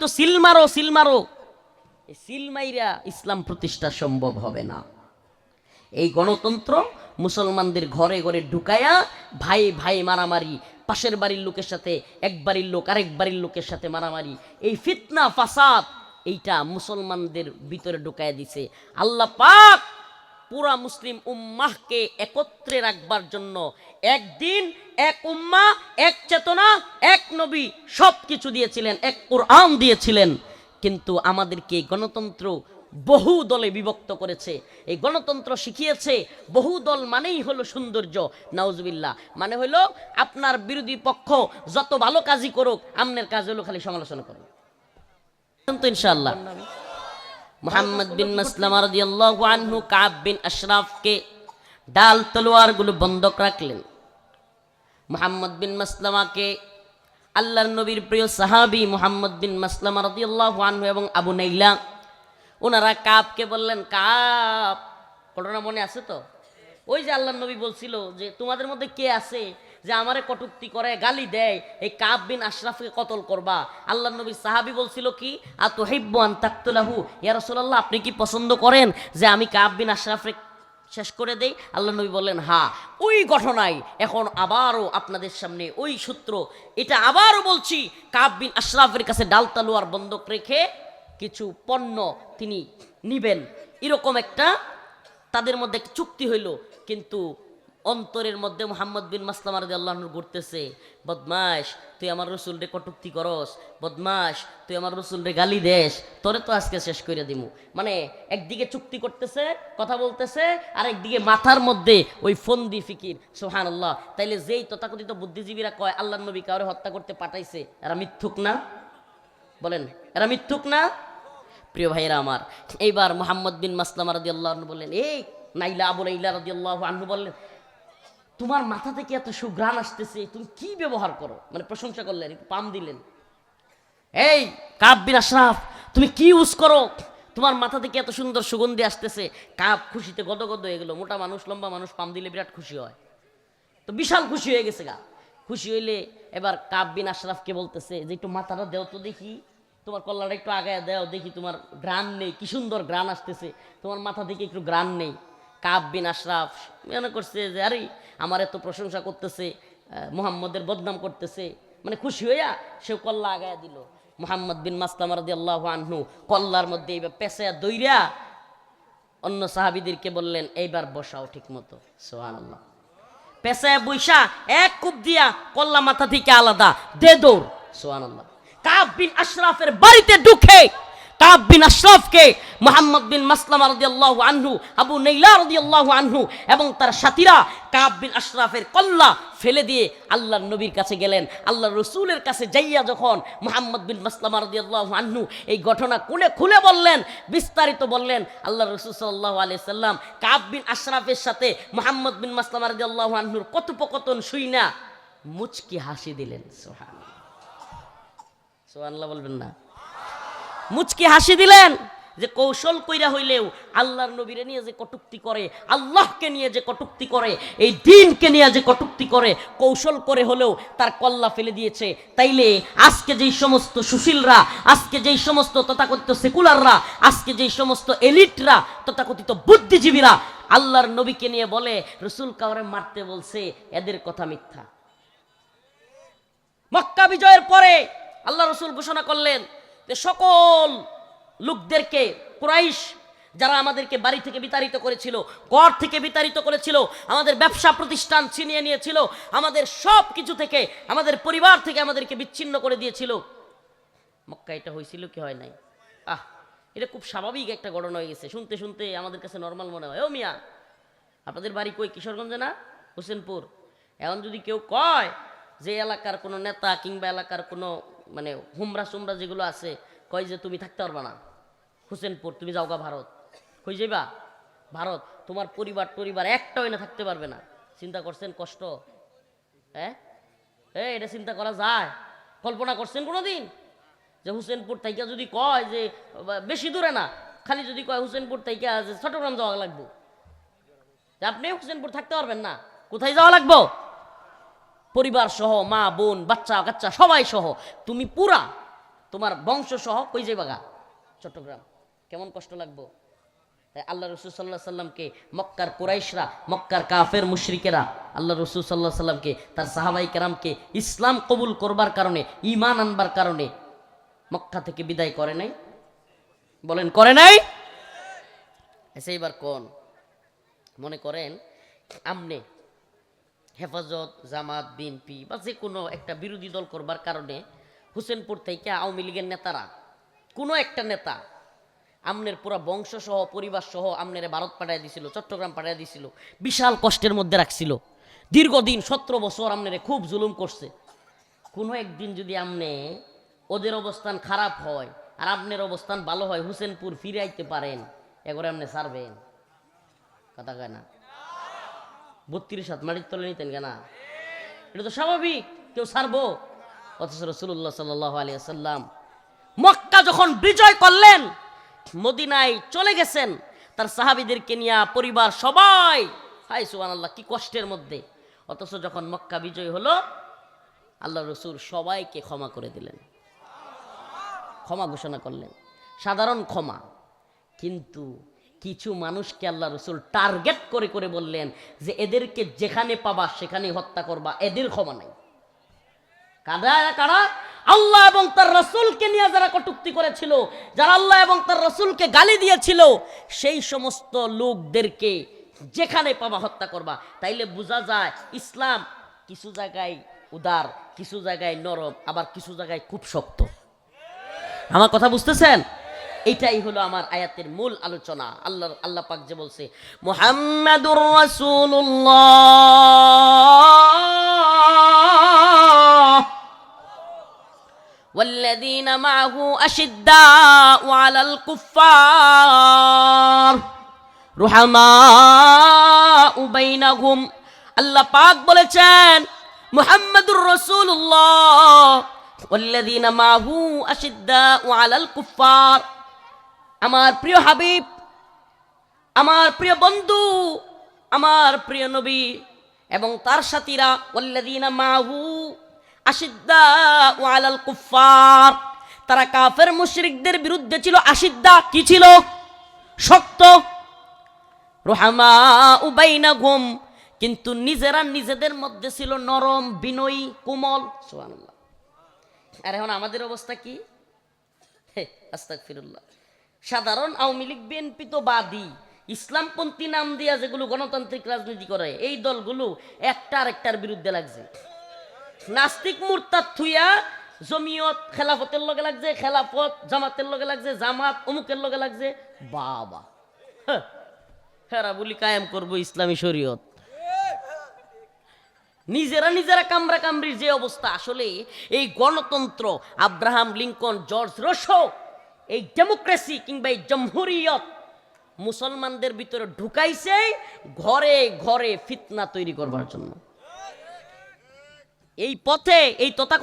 তো সিল মারো সিল মারো, এই সিল মাইরা ইসলাম প্রতিষ্ঠা সম্ভব হবে না। এই গণতন্ত্র মুসলমানদের ঘরে ঘরে ঢুকায়া ভাই ভাই মারামারি, পাশের বাড়ির লোকের সাথে এক বাড়ির লোক আরেক বাড়ির লোকের সাথে মারামারি, এই ফিতনা ফাসাদ এইটা মুসলমানদের ভিতরে ঢুকায়া দিছে। আল্লাহ পাক পুরা মুসলিম উম্মাহকে একত্রে রাখবার জন্য একদিন এক উম্মাহ, এক চেতনা, এক নবী সব কিছু দিয়েছিলেন, এক কোরআন দিয়েছিলেন। কিন্তু আমাদেরকে গণতন্ত্র বহু দলে বিভক্ত করেছে। এই গণতন্ত্র শিখিয়েছে বহু দল মানেই হলো সৌন্দর্য, নাউজুবিল্লাহ, মানে হলো আপনার বিরোধী পক্ষ যত ভালো কাজই করুক, আমনের কাজ হলো খালি সমালোচনা করুক। তো ইনশাআল্লাহ মুহাম্মদ বিন মাসলামা রাদিয়াল্লাহু আনহু কাব বিন আশরাফকে ডাল তলোয়ার গুলো বন্ধক রাখলেন। মুহাম্মদ বিন মাসলামাকে আল্লাহর নবীর প্রিয় সাহাবী মুহাম্মদ বিন মাসলামা রাদিয়াল্লাহু আনহু এবং আবু নাইলা ওনারা কাবকে বললেন, কাব, ঘটনা মনে আছে তো? ওই যে আল্লাহর নবী বলছিল যে তোমাদের মধ্যে কে আছে যে আমারে কটূক্তি করে গালি দেয়, এই কাব বিন আশরাফকে কতল করবা। আল্লাহর নবী সাহাবী বলছিল কি, আতুহিব্বু আন তাকতুলাহু, ইয়া রাসূলুল্লাহ আপনি কি পছন্দ করেন যে আমি কাব বিন আশরাফকে শেষ করে দেই? আল্লাহর নবী বললেন হ্যাঁ। ওই ঘটনায় এখন আবারও আপনাদের সামনে ওই সূত্র, এটা আবারও বলছি, কাব বিন আশরাফের কাছে ডাল তলোয়ার বন্ধক রেখে কিছু পণ্য তিনি নিবেন, এরকম একটা তাদের মধ্যে একটা চুক্তি হইল। কিন্তু অন্তরের মধ্যে মুহাম্মদ বিন মাসলামা রাদিয়াল্লাহু আনহু ঘুরতেছে, বদমাশ তুই আমার রসুলরে কটূক্তি করস, বদমাশ তুই আমার রসুলরে গালি দেস, তোরে তো আজকে শেষ করে দিমু। মানে একদিকে চুক্তি করতেছে, কথা বলতেছে, আর একদিকে মাথার মধ্যে ওই ফন্দি ফিকির। সুবহানাল্লাহ। তাইলে যেই তথাকথিত বুদ্ধিজীবীরা কয় আল্লাহর নবী কাউরে হত্যা করতে পাঠাইছে, এরা মিথ্যুক না? বলেন, এরা মিথ্যুক না? প্রিয় ভাইয়েরা আমার, এইবার মুহাম্মদ বিন মাসলামা রাদিয়াল্লাহু আনহু বললেন, এই নাইলা, আবু নাইলা রাদিয়াল্লাহু আনহু বললেন, তোমার মাথা থেকে এত সুঘ্রাণ আসতেছে, তুমি কি ব্যবহার করো? মানে প্রশংসা করলেন, একটু পাম দিলেন। এই কাব বিন আশরাফ, তুমি কি ইউজ করো? তোমার মাথা থেকে এত সুন্দর সুগন্ধি আসতেছে। কাব খুশিতে গদগদ হয়ে গেল। মোটা মানুষ, লম্বা মানুষ পাম দিলে বিরাট খুশি হয়, তো বিশাল খুশি হয়ে গেছে গা। খুশি হইলে এবার কাব বিন আশরাফকে বলতেছে যে একটু মাথাটা দেও তো দেখি, তোমার কল্লাটা একটু আগায় দেও দেখি, তোমার গ্রান নেই, কি সুন্দর গ্রান আসতেছে, তোমার মাথা থেকে একটু গ্রান নেই। কাব বিন আশরাফ মনে করছে যে আরে আমার এত প্রশংসা করতেছে, মুহাম্মদের বদনাম করতেছে, মানে খুশি হইয়া সেও কল্লা আগায় দিল। মুহাম্মদ বিন মাসলামা রাদিয়াল্লাহু আনহু কল্লার মধ্যে এইবার পেঁচায়া দইরা অন্য সাহাবীদেরকে বললেন, এইবার বসাও ঠিক মতো। সুবহানাল্লাহ। পেঁচায়া বইসা এক কূপ দিয়া কল্লা মাথা থেকে আলাদা, দে দৌড়। সুবহানাল্লাহ। কাব বিন আশরাফের বাড়িতে ঢুকে কাব বিন আশরাফকে মুহাম্মদ বিন মাসলামা রাদিয়াল্লাহু আনহু, আবু নাইলা রাদিয়াল্লাহু আনহু এবং তার সাথীরা কাব বিন আশরাফের কল্লা ফেলে দিয়ে আল্লাহর নবীর কাছে গেলেন। আল্লাহর রাসূলের কাছে যাইয়া যখন মুহাম্মদ বিন মাসলামা রাদিয়াল্লাহু আনহু এই ঘটনা খুলে বললেন, বিস্তারিত বললেন, আল্লাহর রাসূল সাল্লাল্লাহু আলাইহি সাল্লাম কাব বিন আশরাফের সাথে মুহাম্মদ বিন মাসলামা রাদিয়াল্লাহু আনহুর কথোপকথন শুইনা মুচকি হাসি দিলেন। সুবহানাল্লাহ, সুবহানাল্লাহ বলবেন না? মুচকি হাসি দিলেন যে কৌশল কইরা হইলেও আল্লাহর নবীরে নিয়ে যে কটূক্তি করে, আল্লাহকে নিয়ে যে কটূক্তি করে, এই দ্বীনকে নিয়ে যে কটূক্তি করে, কৌশল করে হলেও তার কল্লা ফেলে দিয়েছে। তাইলে আজকে যেই সমস্ত সুশীলরা, আজকে যেই সমস্ত তথাকথিত সেকুলাররা, আজকে যেই সমস্ত এলিটরা, তথাকথিত বুদ্ধিজীবীরা আল্লাহর নবীকে নিয়ে বলে রাসূল কাউরে মারতে বলছে, এদের কথা মিথ্যা। মক্কা বিজয়ের পরে আল্লাহ রাসূল ঘোষণা করলেন যে সকল লোকদেরকে, কুরাইশ যারা আমাদেরকে বাড়ি থেকে বিতাড়িত করেছিল, ঘর থেকে বিতাড়িত করেছিল, আমাদের ব্যবসা প্রতিষ্ঠান ছিনিয়ে নিয়েছিল, আমাদের সব কিছু থেকে, আমাদের পরিবার থেকে আমাদেরকে বিচ্ছিন্ন করে দিয়েছিল, মক্কা এটা হয়েছিল কি হয় নাই? এটা খুব স্বাভাবিক একটা ঘটনা হয়ে গেছে। শুনতে শুনতে আমাদের কাছে নর্মাল মনে হয়। ও মিয়া, আপনাদের বাড়ি কই? কিশোরগঞ্জে না? হোসেনপুর। এখন যদি কেউ কয় যে এলাকার কোনো নেতা কিংবা এলাকার কোনো মানে হুমরা সুমরা যেগুলো আছে, কয় যে তুমি থাকতে পারবা না হোসেনপুর, তুমি যাওগা ভারত। কই যাইবা? ভারত। তোমার পরিবার একটাও না থাকতে পারবে না। চিন্তা করছেন কষ্ট? হ্যাঁ, এটা চিন্তা করা যায়? কল্পনা করছেন কোনোদিন যে হোসেনপুর থাইকা যদি কয় যে বেশি দূরে না, খালি যদি কয় হোসেনপুর থাইকা যে চট্টগ্রাম যাওয়া লাগবো, আপনি হোসেনপুর থাকতে পারবেন না? কোথায় যাওয়া লাগবো? পরিবার সহ, মা বোন বাচ্চা কাচ্চা সবাই সহ তুমি পুরা তোমার বংশ সহ কই যাইবা গা? চট্টগ্রাম। কেমন কষ্ট লাগবো? তাই আল্লাহ রসুল সাল্লাহ সাল্লামকে মক্কার কুরাইশরা, মক্কার কাফের মুশরিকেরা আল্লাহ রসুল সাল্লাহ সাল্লামকে, তার সাহাবাই কেরামকে ইসলাম কবুল করবার কারণে, ঈমান আনবার কারণে মক্কা থেকে বিদায় করে নাই? বলেন করে নাই? এসে এবার কোন মনে করেন আমনে হেফাজত, জামাত, বিএনপি বা যে কোনো একটা বিরোধী দল করবার কারণে হোসেনপুর থেকে আওয়ামী লীগের নেতারা, কোনো একটা নেতা আমনের পুরা বংশ সহ পরিবার সহ আমনেরে ভারত পাঠাইয়া দিছিল, চট্টগ্রাম পাঠাইয়া দিছিল, বিশাল কষ্টের মধ্যে রাখছিল, দীর্ঘদিন 17 বছর আমনেরে খুব জুলুম করছে। কোনো একদিন যদি আমনে ওদের অবস্থান খারাপ হয় আর আপনার অবস্থান ভালো হয়, হোসেনপুর ফিরে আইতে পারেন, এগরে আপনি ছাড়বেন? কথা কয় না? 32 হাত মাটির তলে নিতেন কেনা? এটা তো স্বাভাবিক, কেউ ছাড়বো? অথচ রাসূলুল্লাহ সাল্লাল্লাহু আলাইহি ওয়াসাল্লাম মক্কা যখন বিজয় করলেন, মদিনায় চলে গেছেন তার সাহাবীদেরকে নিয়ে, পরিবার সবাই, হায় সুবহানাল্লাহ, কি কষ্টের মধ্যে। অথচ যখন মক্কা বিজয় হলো, আল্লাহ রসুল সবাইকে ক্ষমা করে দিলেন, ক্ষমা ঘোষণা করলেন, সাধারণ ক্ষমা। কিন্তু কিছু মানুষকে আল্লাহ রসুল টার্গেট করে করে বললেন যে এদেরকে যেখানে পাবা সেখানে হত্যা করবা, এদের ক্ষমা নাই। কারা কারা? আল্লাহ এবং তার রসুলকে নিয়ে যারা কটূক্তি করেছিল, যারা আল্লাহ এবং তার রসুলকে গালি দিয়েছিল, সেই সমস্ত লোকদেরকে যেখানে পাবা হত্যা করবা। তাইলে বোঝা যায় ইসলাম কিছু জায়গায় উদার, কিছু জায়গায় নরম, আবার কিছু জায়গায় খুব শক্ত। আমার কথা বুঝতেছেন? এটাই হলো আমার আয়াতের মূল আলোচনা। আল্লাহ পাক যে বলছে মুহাম্মাদুর রাসূলুল্লাহ والذين معه أشداء على الكفار رحماء بينهم। আল্লাহ পাক বলেছেন মুহাম্মাদুর রাসূলুল্লাহ والذين معه أشداء على الكفار, আমার প্রিয় হাবিব, আমার প্রিয় বন্ধু, আমার প্রিয় নবী এবং তার সাথীরা, ওয়াল্লাযীনা মাহু আশিদ্দাউ আলাল কুফফার, তারা কাফের মুশরিকদের বিরুদ্ধে ছিল আশিদ্দা, কি ছিল? শক্ত। রুহামাউ বাইনাহুম, কিন্তু নিজেরা নিজেদের মধ্যে ছিল নরম, বিনয়ী, কোমল। সুবহানাল্লাহ। আর এখন আমাদের অবস্থা কি? আস্তাগফিরুল্লাহ। সাধারণ আওয়ামী লীগ, বিএনপি তো বাদী, ইসলামপন্থী নাম দিয়া যেগুলো গণতান্ত্রিক রাজনীতি করে, এই দলগুলো একটা আরেকটার বিরুদ্ধে লাগছে। নাস্তিক মুরতাদ থুইয়া জমিয়ত খেলাফতের লগে লাগছে, খেলাফত জামাতের লগে লাগছে, জামাত অমুকের লগে লাগছে। বাবা, হেরা বলি কায়েম করবো ইসলামী শরীয়ত। নিজেরা নিজেরা কামরা কামরির যে অবস্থা, আসলে এই গণতন্ত্র, আব্রাহাম লিঙ্কন, জর্জ রসো, এই ডেমোক্রেসি কিংবা এই জমহুরিয়ত মুসলমানদের ভিতরে ঢুকাইছে ঘরে ঘরে ফিতনা তৈরি করবার জন্য। এই পথে এই তথাকথিত